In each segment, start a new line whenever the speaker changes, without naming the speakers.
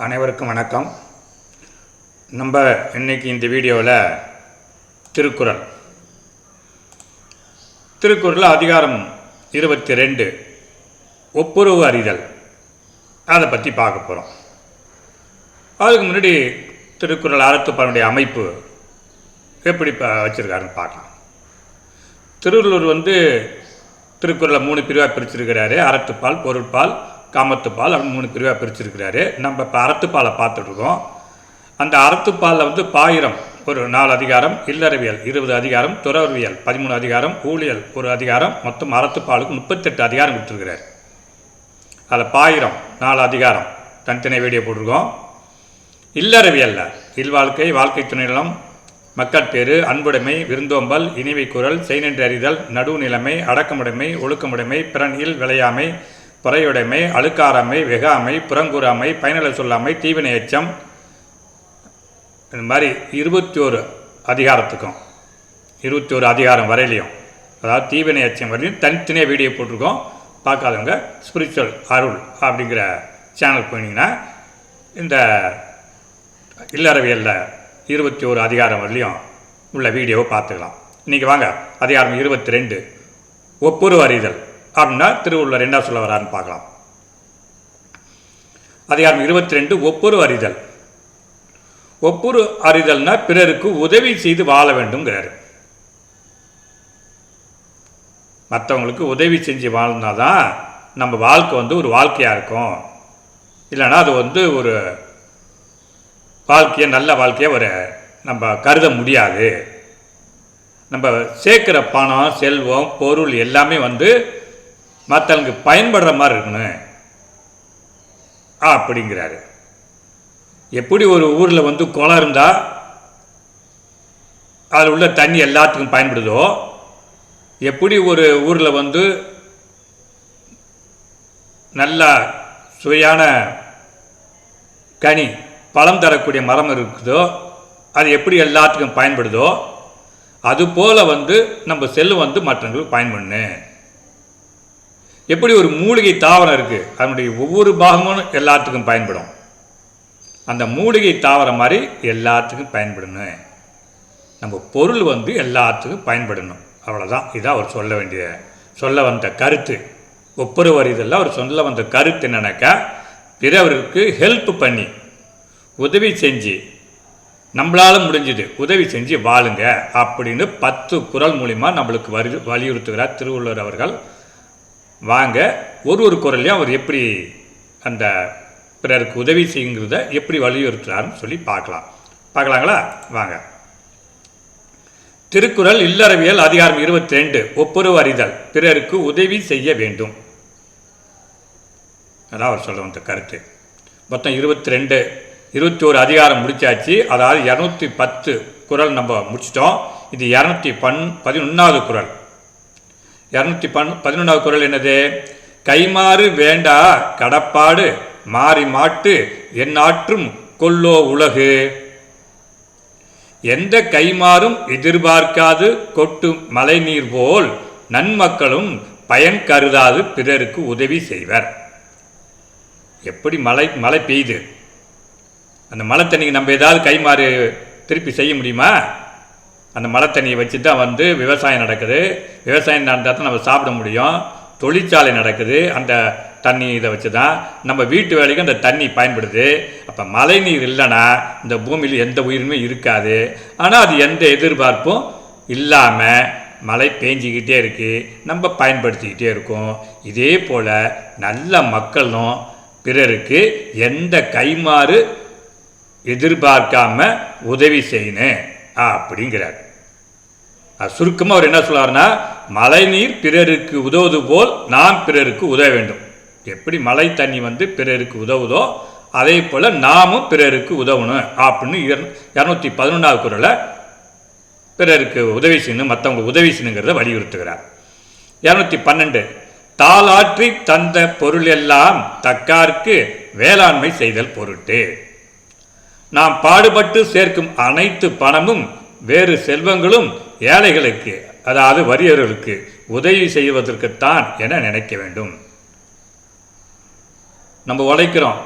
அனைவருக்கும் வணக்கம். நம்ம இன்னைக்கு இந்த வீடியோவில் திருக்குறள் அதிகாரம் 22 ஒப்புரவு அறிதல் அதை பற்றி பார்க்க போகிறோம். அதுக்கு முன்னாடி திருக்குறள் அறத்துப்பாலுடைய அமைப்பு எப்படி வச்சுருக்காருன்னு பார்க்கலாம். திருவள்ளுவர் திருக்குறளை 3 பிரிவாக பிரிச்சிருக்கிறாரு. அறத்துப்பால், பொருட்பால், காமத்துப்பால் அப்படின்னு 3 பிரிவாக பிரிச்சிருக்கிறாரு. நம்ம இப்போ அறத்துப்பாலை பார்த்துட்ருக்கோம். அந்த அறத்துப்பாலில் பாயிரம் ஒரு 4 அதிகாரம், இல்லறவியல் 20 அதிகாரம், துறவியல் 13 அதிகாரம், ஊழியல் 1 அதிகாரம், மொத்தம் அறத்துப்பாலுக்கு 38 அதிகாரம் கொடுத்துருக்கிறார். அதில் பாயிரம் 4 அதிகாரம் தனித்தனி வீடியோ போட்டிருக்கோம். இல்லறவியலில் இல்வாழ்க்கை, வாழ்க்கை துணைநலம், மக்கட்பேறு, அன்புடைமை, விருந்தோம்பல், இனிவை குரல், செய்நின்று அறிதல், நடுவுநிலைமை, அடக்கமுடைமை, ஒழுக்கமுடைமை, பிறனில் விளையாமை, பொறையுடைமை, அழுக்காராமை, வெகாமை, புறங்கூறாமை, பயனில சொல்லாமை, தீவினை எச்சம், இந்த மாதிரி 21 அதிகாரத்துக்கும் 21 அதிகாரம் வரையிலையும், அதாவது தீவினை எச்சம் வரையிலும் தனித்தனியாக வீடியோ போட்டிருக்கோம். பார்க்காதவங்க ஸ்பிரிச்சுவல் அருள் அப்படிங்கிற சேனல் போனீங்கன்னா இந்த இல்லறவியலில் 21 அதிகாரம் வரலையும் உள்ள வீடியோவை பார்த்துக்கலாம். இன்றைக்கி வாங்க அதிகாரம் 22 ஒப்புரவு அறிதல் அப்படின்னா திருவள்ளுவர் என்ன சொல்ல வரான்னு பார்க்கலாம். அதிகாரம் 22 ஒப்புரவு அறிதல். ஒப்புரவு அறிதல்னா பிறருக்கு உதவி செய்து வாழ வேண்டும்ங்கிறாரு. மற்றவங்களுக்கு உதவி செஞ்சு வாழ்ந்தாதான் நம்ம வாழ்க்கை ஒரு வாழ்க்கையாக இருக்கும். இல்லைன்னா அது ஒரு வாழ்க்கையை நல்ல வாழ்க்கையை நம்ம கருத முடியாது. நம்ம சேர்க்குற பணம், செல்வம், பொருள் எல்லாமே மற்றவங்களுக்கு பயன்படுற மாதிரி இருக்கணும் அப்படிங்கிறாரு. எப்படி ஒரு ஊரில் குளம் இருந்தால் அதில் உள்ள தண்ணி எல்லாத்துக்கும் பயன்படுதோ, எப்படி ஒரு ஊரில் நல்ல சுவையான கனி, பழம் தரக்கூடிய மரம் இருக்குதோ, அது எப்படி எல்லாத்துக்கும் பயன்படுதோ, அதுபோல் நம்ம செல்வம் மற்றவங்களுக்கு பயன்படணும். எப்படி ஒரு மூலிகை தாவரம் இருக்குது, அதனுடைய ஒவ்வொரு பாகமும் எல்லாத்துக்கும் பயன்படும். அந்த மூலிகை தாவரம் மாதிரி எல்லாத்துக்கும் பயன்படணும். நம்ம பொருள் எல்லாத்துக்கும் பயன்படணும். அவ்வளோதான். இதான் அவர் சொல்ல வந்த கருத்து. ஒப்புரவு அறிதலில் அவர் சொல்ல வந்த கருத்து என்னன்னாக்கா, பிறவருக்கு ஹெல்ப் பண்ணி உதவி செஞ்சு நம்மளால் முடிஞ்சது உதவி செஞ்சு வாழுங்க அப்படின்னு 10 குறள் மூலிமா நம்மளுக்கு வலியுறுத்துகிறார் திருவள்ளுவர் அவர்கள். வாங்க ஒரு குறளையும் அவர் எப்படி அந்த பிறருக்கு உதவி செய்யுங்கிறத எப்படி வலியுறுத்துறாருன்னு சொல்லி பார்க்கலாங்களா? வாங்க. திருக்குறள் இல்லறவியல் அதிகாரம் 22 ஒப்புரவு அறிதல், பிறருக்கு உதவி செய்ய வேண்டும். அதான் அவர் சொல்ல வந்த கருத்து. மொத்தம் 21 அதிகாரம் முடிச்சாச்சு. அதாவது 210 குறள் நம்ம முடிச்சிட்டோம். இது 211வது குறள். 211வது குறள் என்னது? கைமாறு வேண்டா கடப்பாடு மாறி மாட்டு எந்நாற்றும் கொல்லோ உலகு. எந்த கைமாறும் எதிர்பார்க்காது கொட்டும் மழை நீர் போல் நன்மக்களும் பயன் கருதாது பிறருக்கு உதவி செய்வர். எப்படி மழை பெய்யுது, அந்த மழை தண்ணிக்கு நம்ம ஏதாவது கைமாறு திருப்பி செய்ய முடியுமா? அந்த மழை தண்ணியை வச்சு தான் விவசாயம் நடக்குது. விவசாயம் நடந்தால் தான் நம்ம சாப்பிட முடியும். தொழிற்சாலை நடக்குது, அந்த தண்ணி இதை வச்சு தான் நம்ம வீட்டு வேலைக்கு அந்த தண்ணி பயன்படுது. அப்போ மழை நீர் இல்லைன்னா இந்த பூமியில் எந்த உயிருமே இருக்காது. ஆனால் அது எந்த எதிர்பார்ப்பும் இல்லாமல் மழை பெஞ்சிக்கிட்டே இருக்குது, நம்ம பயன்படுத்திக்கிட்டே இருக்கோம். இதே போல் நல்ல மக்களும் பிறருக்கு எந்த கைமாறு எதிர்பார்க்காம உதவி செய்யணும் அப்படிங்கிறார். சுருக்கமாக அவர் என்ன சொல்றாருன்னா, மழை நீர் பிறருக்கு உதவுவது போல் நாம் பிறருக்கு உதவ வேண்டும். எப்படி மழை தண்ணி பிறருக்கு உதவுதோ அதே போல் நாமும் பிறருக்கு உதவணும் அப்படின்னு 211வது குறளை பிறருக்கு உதவி செய்யணும், மற்றவங்களுக்கு உதவி செய்யணுங்கிறத வலியுறுத்துகிறார். 212 தாளாற்றி தந்த பொருள் எல்லாம் தக்காருக்கு வேளாண்மை செய்தல் பொருட்டு. நாம் பாடுபட்டு சேர்க்கும் அனைத்து பணமும் வேறு செல்வங்களும் ஏழைகளுக்கு, அதாவது வறியவர்களுக்கு உதவி செய்வதற்குத்தான் என நினைக்க வேண்டும். நம்ம உழைக்கிறோம்,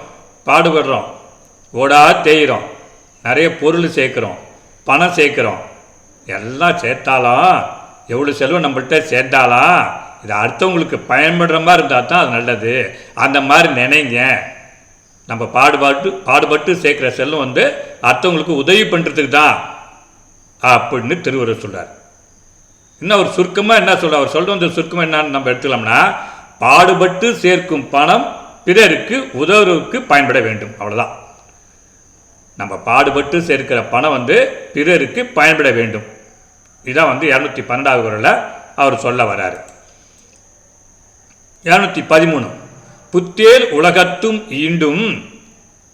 பாடுபடுறோம், ஓடா தேயிறோம், நிறைய பொருள் சேர்க்குறோம், பணம் சேர்க்குறோம், எல்லாம் சேர்த்தாலும் எவ்வளோ செலவு நம்மள்கிட்ட சேர்த்தாலும் இது அடுத்தவங்களுக்கு பயன்படுற மாதிரி இருந்தால் தான் அது நல்லது. அந்த மாதிரி நினைங்க. நம்ம பாடுபட்டு சேர்க்குற செல்வம் அடுத்தவங்களுக்கு உதவி பண்ணுறதுக்கு தான் அப்படின்னு திருவள்ளுவர் சொல்கிறார். இன்னும் அவர் சுருக்கமாக என்ன சொல்கிறார்? அவர் சொல்கிற சுருக்கமாக என்னன்னு நம்ம எடுத்துக்கலாம்னா, பாடுபட்டு சேர்க்கும் பணம் பிறருக்கு உதவுறதுக்கு பயன்பட வேண்டும். அவ்வளோதான். நம்ம பாடுபட்டு சேர்க்கிற பணம் பிறருக்கு பயன்பட வேண்டும். இதான் 212வது குறளில் அவர் சொல்ல வராரு. 213 புத்தேல் உலகத்தும் ஈண்டும்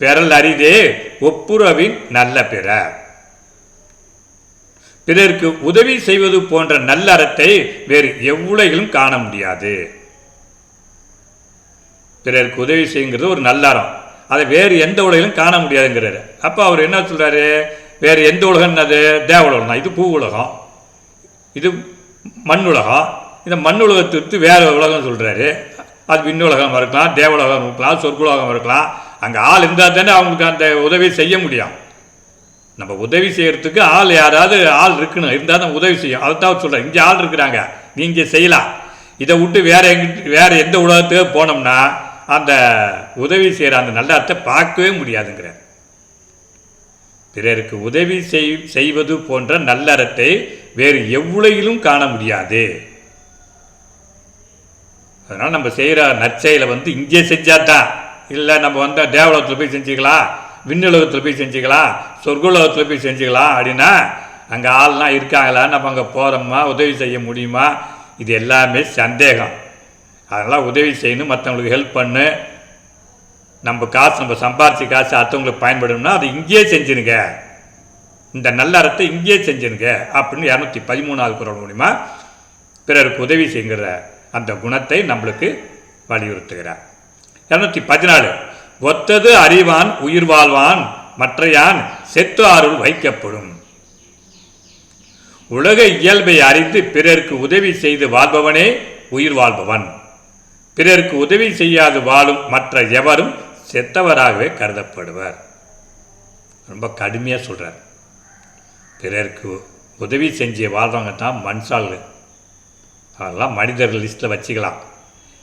பெறல் அரிதே ஒப்புரவின் நல்ல பிற. பிறருக்கு உதவி செய்வது போன்ற நல்ல அறத்தை வேறு எவ்வுலகிலும் காண முடியாது. பிறருக்கு உதவி செய்யுங்கிறது ஒரு நல்ல அறம், அதை வேறு எந்த உலகிலும் காண முடியாதுங்கிறாரு. அப்போ அவர் என்ன சொல்கிறாரு? வேறு எந்த உலகம் என்னது? தேவலோகம் தான். இது பூ உலகம், இது மண் உலகம். இந்த மண் உலகத்துக்கு வேறு உலகம் சொல்கிறாரு. அது விண்ணுலகம் இருக்கலாம், தேவலோகம் இருக்கலாம், சொர்க்குலோகம் இருக்கலாம். அங்கே ஆள் இருந்தால் தானே அவங்களுக்கு அந்த உதவி செய்ய முடியும். நம்ம உதவி செய்கிறதுக்கு யாராவது ஆள் இருக்கணும், இருந்தால் தான் உதவி செய்யும். அதை தான் சொல்கிறேன். இங்கே ஆள் இருக்கிறாங்க, நீங்கள் செய்யலாம். இதை விட்டு வேறு எந்த உலகத்துக்கு போனோம்னா அந்த உதவி செய்கிற அந்த நல்ல அர்த்தத்தை பார்க்கவே முடியாதுங்கிறார். பிறருக்கு உதவி செய்வது போன்ற நல்லறத்தை வேறு எவ்வுலகிலும் காண முடியாது. அதனால் நம்ம செய்கிற நற்செயலை இங்கே செஞ்சாதான். இல்லை நம்ம தேவலோகத்தில் போய் செஞ்சுக்கலாம், விண்ணுலகத்தில் போய் செஞ்சுக்கலாம், சொர்க்குலோகத்தில் போய் செஞ்சுக்கலாம் அப்படின்னா அங்கே ஆள்லாம் இருக்காங்களா, நம்ம அங்கே போகிறோமா, உதவி செய்ய முடியுமா? இது எல்லாமே சந்தேகம். அதனால் உதவி செய்யணும், மற்றவங்களுக்கு ஹெல்ப் பண்ணு. நம்ம சம்பாரிச்சு காசு அடுத்தவங்களுக்கு பயன்படணும்னா அது இங்கேயே செஞ்சுருங்க, இந்த நல்ல அறத்தை இங்கேயே செஞ்சுருங்க அப்படின்னு 213வது குறள் மூலிமா பிறருக்கு உதவி செய்கிற அந்த குணத்தை நம்மளுக்கு வலியுறுத்துகிறார். 214 ஒத்தது அறிவான் உயிர் வாழ்வான் மற்றையான் செத்து ஆறுள் வைக்கப்படும். உலக இயல்பை அறிந்து பிறருக்கு உதவி செய்து வாழ்பவனே உயிர் வாழ்பவன். பிறருக்கு உதவி செய்யாது வாழும் மற்ற எவரும் செத்தவராகவே கருதப்படுவர். ரொம்ப கடுமையாக சொல்கிறார். பிறருக்கு உதவி செஞ்சு வாழ்றவங்க தான் மனுஷாள்கள். அதெல்லாம் மனிதர்கள் லிஸ்ட்டில் வச்சுக்கலாம்.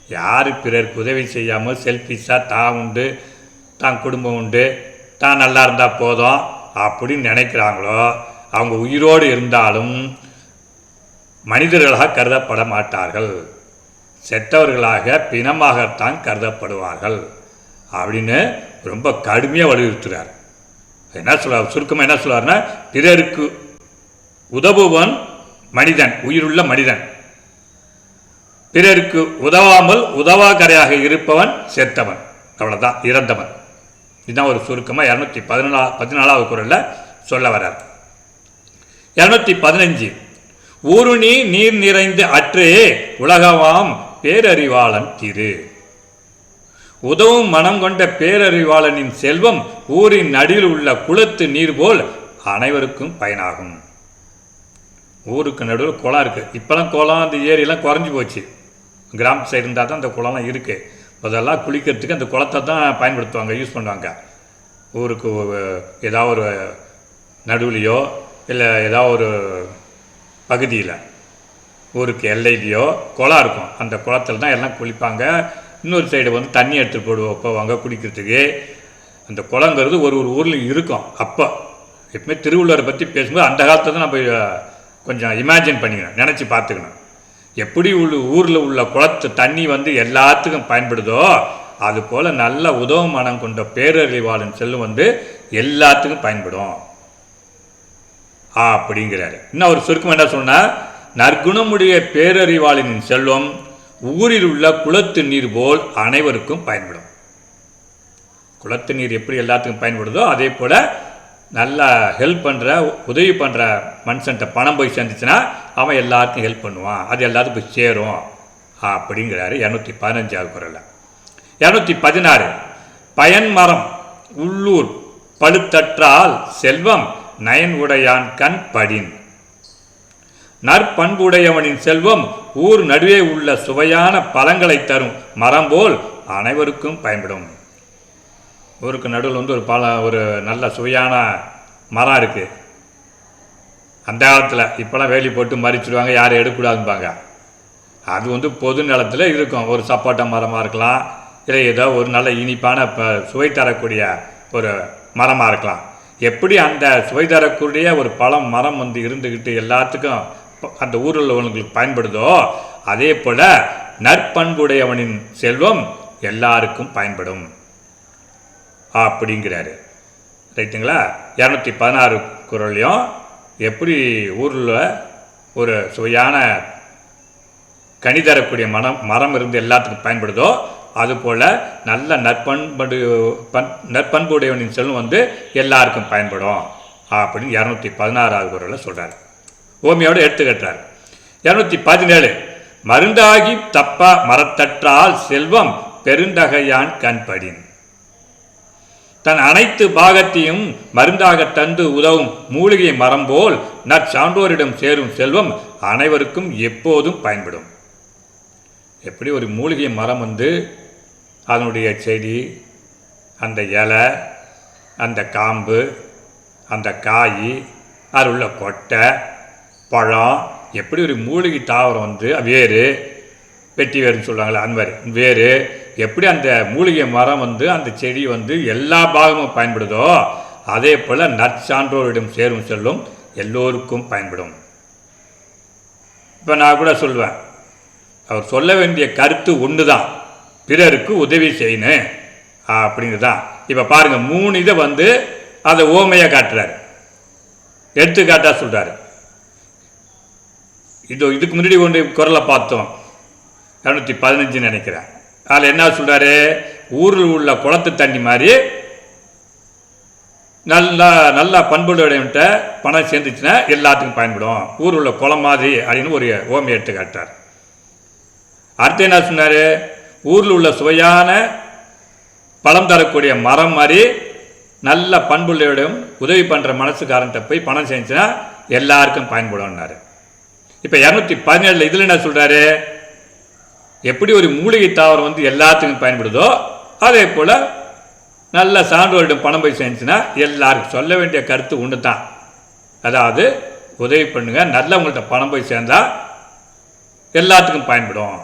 யார் பிறருக்கு உதவி செய்யாமல் செல்ஃபிஷாக தான் உண்டு, தான் குடும்பம் உண்டு, தான் நல்லா இருந்தால் போதும் அப்படின்னு நினைக்கிறாங்களோ அவங்க உயிரோடு இருந்தாலும் மனிதர்களாக கருதப்பட மாட்டார்கள், செத்தவர்களாக பிணமாகத்தான் கருதப்படுவார்கள் அப்படின்னு ரொம்ப கடுமையாக வலியுறுத்துகிறார். என்ன சொல்றார்? சுருக்கமாக என்ன சொல்றாருன்னா, பிறருக்கு உதவுவன் மனிதன், உயிருள்ள மனிதன். பிறருக்கு உதவாமல் உதவாக்கரையாக இருப்பவன் செத்தவன், அவ்வளோதான், இறந்தவன். இதுதான் ஒரு சுருக்கமாக 214வது குறளில் சொல்ல வர்றார். 215 ஊருணி நீர் நிறைந்து அற்றே உலகவாம் பேரறிவாளன் திரு. உதவும் மனம் கொண்ட பேரறிவாளனின் செல்வம் ஊரின் நடுவில் உள்ள குளத்து நீர் போல் அனைவருக்கும் பயனாகும். ஊருக்கு நடுவில் குளம் இருக்குது. இப்போலாம் குளம், அந்த ஏரியெல்லாம் குறைஞ்சி போச்சு. கிராம சைடு இருந்தால் தான் அந்த குளம்லாம் இருக்குது. அதெல்லாம் குளிக்கிறதுக்கு அந்த குளத்தை தான் பயன்படுத்துவாங்க, யூஸ் பண்ணுவாங்க. ஊருக்கு ஏதாவது ஒரு நடுவுலையோ இல்லை ஏதாவது ஒரு பகுதியில் ஊருக்கு எல்லையிலையோ குளம் இருக்கும். அந்த குளத்தில் தான் எல்லாம் குளிப்பாங்க. இன்னொரு சைடு தண்ணி எடுத்துகிட்டு போவாங்க குடிக்கிறதுக்கு. அந்த குளங்கிறது ஒரு ஊரில் இருக்கும். அப்போ எப்பவுமே திருவள்ளுவரை பற்றி பேசும்போது அந்த காலத்தை தான் நம்ம கொஞ்சம் இமேஜின் பண்ணிக்கணும், நினச்சி பார்த்துக்கணும். எப்படி ஊரில் உள்ள குளத்து தண்ணி எல்லாத்துக்கும் பயன்படுதோ அதுபோல் நல்ல உதவு மனம் கொண்ட பேரறிவாளன் செல்வம் எல்லாத்துக்கும் பயன்படும் அப்படிங்கிறாரு. இன்னும் அவர் சுருக்கம் என்ன சொன்னால், நற்குணமுடைய பேரறிவாளனின் செல்வம் ஊரில் உள்ள குளத்து நீர் போல் அனைவருக்கும் பயன்படும். குளத்து நீர் எப்படி எல்லாத்துக்கும் பயன்படுதோ அதே போல் நல்லா ஹெல்ப் பண்ணுற, உதவி பண்ணுற மனுஷன்ட்ட பணம் போய் சேர்ந்துச்சுன்னா அவன் எல்லாருக்கும் ஹெல்ப் பண்ணுவான், அது எல்லாத்துக்கும் போய் சேரும் அப்படிங்கிறாரு 215வது குறளில். 216 பயன்மரம் உள்ளூர் பழுத்தற்றால் செல்வம் நயன் உடையான் கண் படின். நற்பண்புடையவனின் செல்வம் ஊர் நடுவே உள்ள சுவையான பழங்களை தரும் மரம் போல் அனைவருக்கும் பயன்படும். ஊருக்கு நடுவில் வந்து ஒரு நல்ல சுவையான மரம் இருக்குது. அந்த காலத்தில் இப்போலாம் வேலி போட்டு மறிச்சிடுவாங்க, யாரும் எடுக்கக்கூடாதும்பாங்க. அது வந்து பொது நிலத்தில் இருக்கும். ஒரு சப்போட்டா மரமாக இருக்கலாம், இல்லை ஏதோ ஒரு நல்ல இனிப்பான சுவை தரக்கூடிய ஒரு மரமாக இருக்கலாம். எப்படி அந்த சுவை தரக்கூடிய ஒரு பழம் மரம் வந்து இருந்துக்கிட்டு எல்லாத்துக்கும் அந்த ஊரில் உள்ளவங்களுக்கு பயன்படுதோ, அதே போல் நற்பண்புடையவனின் செல்வம் எல்லாருக்கும் பயன்படும் அப்படிங்கிறாரு. ரைட்டுங்களா? 216 குறளையும் எப்படி ஊரில் ஒரு சுவையான கனி தரக்கூடிய மரம் இருந்து எல்லாத்துக்கும் பயன்படுதோ, அதுபோல் நல்ல நற்பண்புடையவனின் செல்வம் வந்து எல்லாருக்கும் பயன்படும் அப்படின்னு 216 குறளில் சொல்கிறார். ஓமியோட எடுத்துக்கட்டுறார். 217 மருந்தாகி தப்பா மரத்தற்றால் செல்வம் பெருந்தகையான் கண்படின். தன் அனைத்து பாகத்தையும் மருந்தாக தந்து உதவும் மூலிகை மரம் போல் நற்சான்றோரிடம் சேரும் செல்வம் அனைவருக்கும் எப்போதும் பயன்படும். எப்படி ஒரு மூலிகை மரம் வந்து அதனுடைய செடி, அந்த இலை, அந்த காம்பு, அந்த காய், அதில் உள்ள கொட்டை, பழம், எப்படி ஒரு மூலிகை தாவரம் வந்து வேறு, வெட்டி வேறுன்னு சொல்லுவாங்களே அந்த மாதிரி வேறு, எப்படி அந்த மூலிகை மரம் வந்து அந்த செடி வந்து எல்லா பாகமும் பயன்படுதோ, அதே போல் நற்சான்றோரிடம் சேரும் செல்லும் எல்லோருக்கும் பயன்படும். இப்போ நான் கூட சொல்வேன், அவர் சொல்ல வேண்டிய கருத்து ஒன்று தான், பிறருக்கு உதவி செய்யணும் அப்படிங்கிறது தான். இப்போ பாருங்கள், 3 இதை வந்து அதை ஓமையாக காட்டுறாரு, எடுத்துக்காட்டாக சொல்கிறாரு. இதுக்கு முன்னாடி ஒன்று குரலை பார்த்தோம், 215 நினைக்கிறேன். அதில் என்ன சொல்கிறாரு, ஊரில் உள்ள குளத்து தண்ணி மாதிரி நல்லா பண்புடையவன்கிட்ட பணம் சேர்ந்துச்சுன்னா எல்லாத்துக்கும் பயன்படும், ஊரில் உள்ள குளம் மாதிரி அப்படின்னு ஒரு ஓமையை எடுத்து காட்டார். அடுத்து என்ன சொன்னார், ஊரில் உள்ள சுவையான பழம் தரக்கூடிய மரம் மாதிரி நல்ல பண்புள்ளையோடும் உதவி பண்ணுற மனசுக்காரன்ட்ட போய் பணம் சேர்ந்துச்சுன்னா எல்லாருக்கும் பயன்படும்னாரு. இப்போ 217 இதில் என்ன சொல்கிறாரு, எப்படி ஒரு மூலிகை தாவரம் வந்து எல்லாத்துக்கும் பயன்படுதோ, அதே போல் நல்ல சான்றோரிடம் பணம் போய் சேர்ந்துச்சுன்னா எல்லாருக்கும் சொல்ல வேண்டிய கருத்து ஒன்று தான். அதாவது உதவி பண்ணுங்க, நல்லவங்கள்ட்ட பணம் போய் சேர்ந்தால் எல்லாத்துக்கும் பயன்படும்.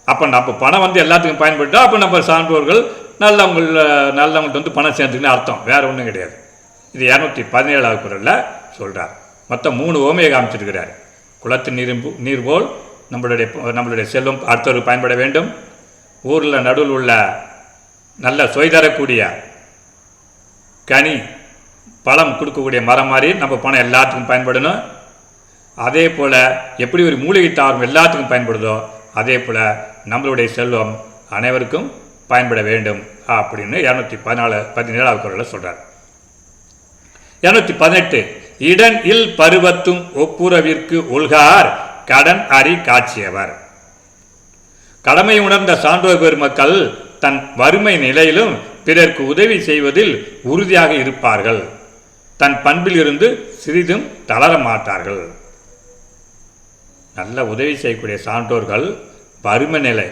அப்போ நம்ம பணம் வந்து எல்லாத்துக்கும் பயன்படுத்தா, அப்போ நம்ம சான்றோர்கள் நல்லவங்கள்ட்ட வந்து பணம் சேர்ந்துக்குன்னு அர்த்தம், வேறு ஒன்றும் கிடையாது. இது 217 குறளில் சொல்கிறார். மொத்தம் 3 ஓமையை காமிச்சிருக்கிறார். குளத்து நீர் போல் நம்மளுடைய செல்வம் அடுத்தவருக்கு பயன்பட வேண்டும், ஊரில் நடுவில் உள்ள நல்ல சுவை தரக்கூடிய கனி பழம் கொடுக்கக்கூடிய மரம் மாதிரி நம்ம பணம் எல்லாத்துக்கும் பயன்படணும். அதே போல் எப்படி ஒரு மூலிகை தாவரம் எல்லாத்துக்கும் பயன்படுதோ, அதே போல் நம்மளுடைய செல்வம் அனைவருக்கும் பயன்பட வேண்டும் அப்படின்னு 217 குறளில் சொல்கிறார். 218 இடன் இல் பருவத்தும் ஒப்புரவிற்கு உள்கார் கடன் அறி காட்சியவர். கடமை உணர்ந்த சான்றோர் பெருமக்கள் தன் வறுமை நிலையிலும் பிறர்க்கு உதவி செய்வதில் உறுதியாக இருப்பார்கள், தன் பண்பில் இருந்து சிறிதும் தளர மாட்டார்கள். நல்ல உதவி செய்யக்கூடிய சான்றோர்கள் வறுமை நிலை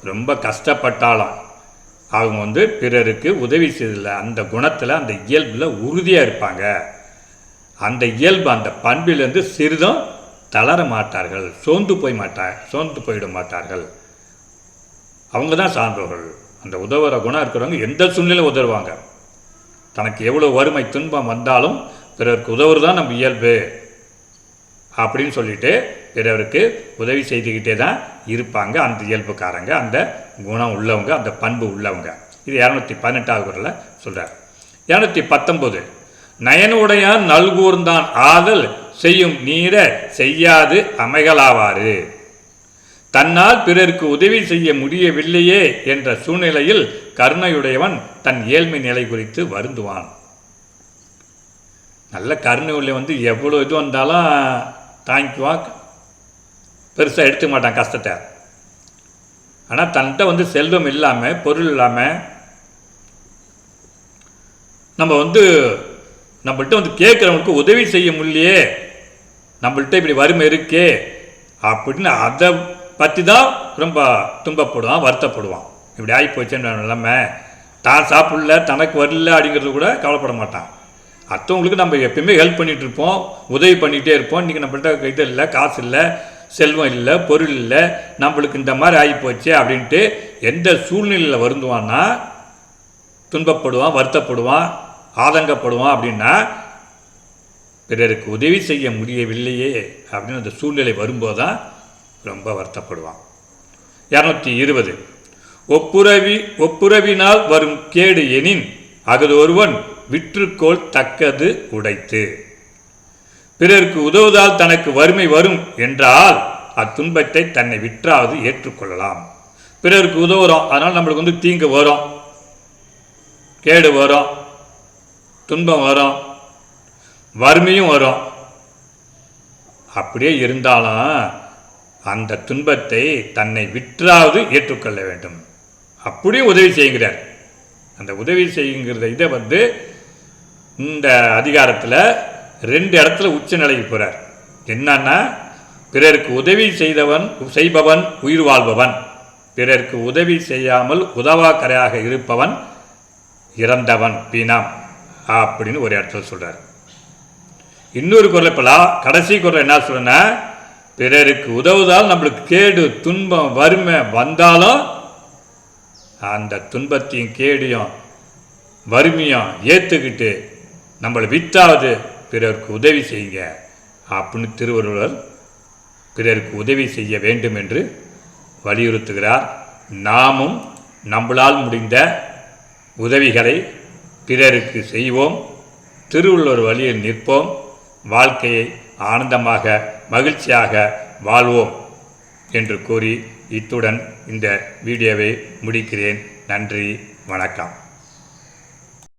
ரொம்ப கஷ்டப்பட்டாலும் அவங்க வந்து பிறருக்கு உதவி செய்ததில் அந்த குணத்தில் அந்த இயல்பில் உறுதியாக இருப்பாங்க. அந்த இயல்பு அந்த பண்பிலிருந்து சிறிதும் தளர மாட்டார்கள், சோர்ந்து போயிட மாட்டார்கள். அவங்க தான் சான்றோர்கள். அந்த உதவுற குணம் இருக்கிறவங்க எந்த சூழ்நிலையும் உதவுவாங்க. தனக்கு எவ்வளோ வறுமை துன்பம் வந்தாலும் பிறருக்கு உதவுறது தான் நம்ம இயல்பு அப்படின்னு சொல்லிட்டு பிறருக்கு உதவி செய்துக்கிட்டே தான் இருப்பாங்க அந்த இயல்புக்காரங்க, அந்த குணம் உள்ளவங்க, அந்த பண்பு உள்ளவங்க. இது 218 குறளில் சொல்கிறார். 219 நயனுடையான் நல்கூர்ந்தான் ஆதல் செய்யும் நீர செய்யாது அமைகளாவாறு. தன்னால் பிறருக்கு உதவி செய்ய முடியவில்லையே என்ற சூழ்நிலையில் கருணையுடையவன் தன் ஏழ்மை நிலை குறித்து வருந்துவான். நல்ல கருணை உள்ள வந்து எவ்வளோ இது வந்தாலும் தாங்கிக்குவான், பெருசாக எடுத்துக்க மாட்டான் கஷ்டத்தை. ஆனால் தன்கிட்ட வந்து செல்வம் இல்லாமல் பொருள் இல்லாமல் நம்ம வந்து நம்மள்கிட்ட வந்து கேட்குறவங்களுக்கு உதவி செய்ய முடியலையே, நம்மள்கிட்ட இப்படி வறுமை இருக்கே அப்படின்னு அதை பற்றி தான் ரொம்ப துன்பப்படுவான், வருத்தப்படுவான். இப்படி ஆகி போச்சுன்னு நிலைமை தான் சாப்பிடல தனக்கு வரல அப்படிங்கிறது கூட கவலைப்பட மாட்டான். அடுத்தவங்களுக்கு நம்ம எப்பயுமே ஹெல்ப் பண்ணிகிட்டு இருப்போம், உதவி பண்ணிகிட்டே இருப்போம். இன்றைக்கி நம்மள்கிட்ட இது இல்லை, காசு இல்லை, செல்வம் இல்லை, பொருள் இல்லை, நம்மளுக்கு இந்த மாதிரி ஆகிப்போச்சு அப்படின்ட்டு எந்த சூழ்நிலையில் வருந்துவான்னா, துன்பப்படுவான், வருத்தப்படுவான், ஆதங்கப்படுவான். அப்படின்னா பிறருக்கு உதவி செய்ய முடியவில்லையே அப்படின்னு அந்த சூழ்நிலை வரும்போது தான் ரொம்ப வருத்தப்படுவான். 220 ஒப்புரவினால் வரும் கேடு எனின் அகது ஒருவன் விற்றுக்கோள் தக்கது உடைத்து. பிறருக்கு உதவுவதால் தனக்கு வறுமை வரும் என்றால் அத்துன்பத்தை தன்னை விற்றாவது ஏற்றுக்கொள்ளலாம். பிறருக்கு உதவுறோம், அதனால் நம்மளுக்கு தீங்கு வரும், கேடு வரும், துன்பம் வரும், வறுமையும் வரும். அப்படியே இருந்தாலும் அந்த துன்பத்தை தன்னை விற்றாவது ஏற்றுக்கொள்ள வேண்டும். அப்படியே உதவி செய்கிறார். அந்த உதவி செய்யுங்கிறத இதை இந்த அதிகாரத்தில் 2 இடத்துல உச்சநிலைக்கு போகிறார். என்னன்னா, பிறருக்கு உதவி செய்பவன் உயிர் வாழ்பவன், பிறருக்கு உதவி செய்யாமல் உதவாக்கரையாக இருப்பவன் இறந்தவன் பீனாம் அப்படின்னு ஒரு இடத்துல சொல்கிறார். இன்னொரு குரல் இப்போலாம் கடைசி குரல் என்ன சொல்றேன்னா, பிறருக்கு உதவுதால் நம்மளுக்கு கேடு துன்பம் வறுமை வந்தாலும் அந்த துன்பத்தையும் கேடையும் வறுமையும் ஏற்றுக்கிட்டு நம்மளை வித்தாவது பிறருக்கு உதவி செய்யுங்க அப்படின்னு திருவள்ளுவர் பிறருக்கு உதவி செய்ய வேண்டும் என்று வலியுறுத்துகிறார். நாமும் நம்மளால் முடிந்த உதவிகளை பிறருக்கு செய்வோம், திருவள்ளுவர் வழியில் நிற்போம், வாழ்க்கையை ஆனந்தமாக மகிழ்ச்சியாக வாழ்வோம் என்று கூறி இத்துடன் இந்த வீடியோவை முடிக்கிறேன். நன்றி, வணக்கம்.